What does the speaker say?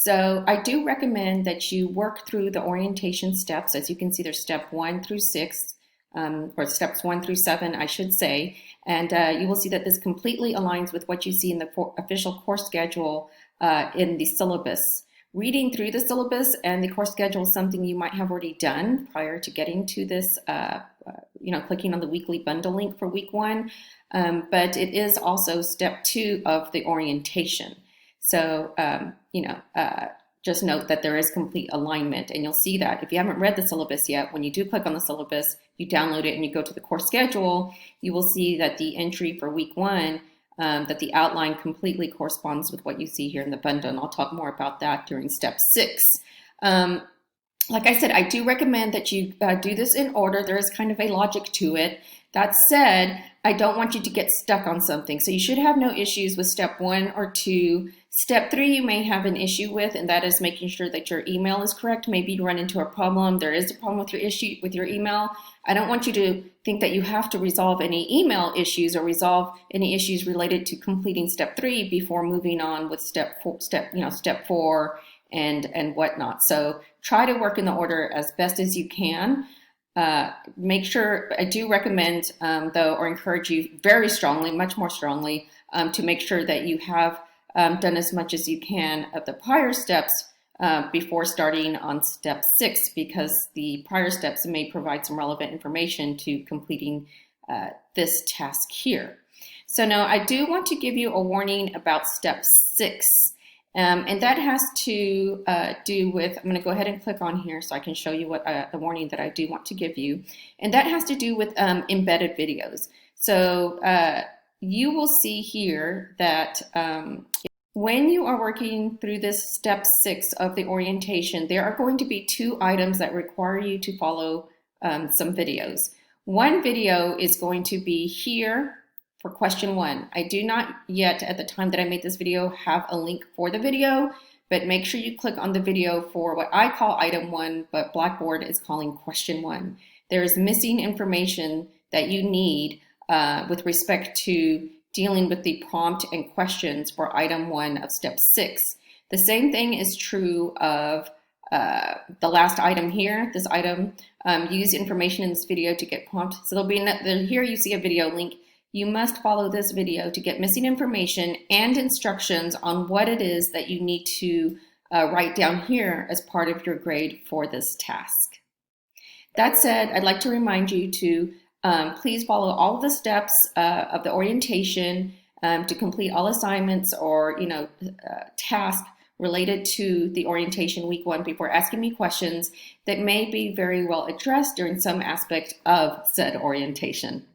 So I do recommend that you work through the orientation steps. As you can see, there's step 1 through 6, or steps 1 through 7, I should say. And you will see that this completely aligns with what you see in the official course schedule in the syllabus. Reading through the syllabus and the course schedule is something you might have already done prior to getting to this, clicking on the weekly bundle link for week 1. But it is also step 2 of the orientation. So, just note that there is complete alignment, and you'll see that if you haven't read the syllabus yet, when you do click on the syllabus, you download it and you go to the course schedule, you will see that the entry for week 1, that the outline completely corresponds with what you see here in the bundle, and I'll talk more about that during step 6. Like I said, I do recommend that you do this in order. There is kind of a logic to it. That said, I don't want you to get stuck on something. So you should have no issues with step 1 or 2. Step 3 you may have an issue with, and that is making sure that your email is correct. Maybe you run into a problem. There is a problem with your email. I don't want you to think that you have to resolve any email issues or resolve any issues related to completing step 3 before moving on with step 4 and whatnot. So try to work in the order as best as you can. Make sure, I do recommend though, or encourage you very strongly, much more strongly, to make sure that you have done as much as you can of the prior steps before starting on step 6, because the prior steps may provide some relevant information to completing this task here. So now I do want to give you a warning about step 6. And that has to do with, I'm going to go ahead and click on here so I can show you what the warning that I do want to give you. And that has to do with embedded videos. So you will see here that when you are working through this step 6 of the orientation, there are going to be 2 items that require you to follow some videos. One video is going to be here for question 1. I do not yet, at the time that I made this video, have a link for the video, but make sure you click on the video for what I call item 1, but Blackboard is calling question 1. There is missing information that you need with respect to dealing with the prompt and questions for item 1 of step 6. The same thing is true of the last item here. This item, use information in this video to get prompt. So there'll be here you see a video link. You must follow this video to get missing information and instructions on what it is that you need to write down here as part of your grade for this task. That said, I'd like to remind you to please follow all of the steps of the orientation to complete all assignments or tasks related to the orientation week 1 before asking me questions that may be very well addressed during some aspect of said orientation.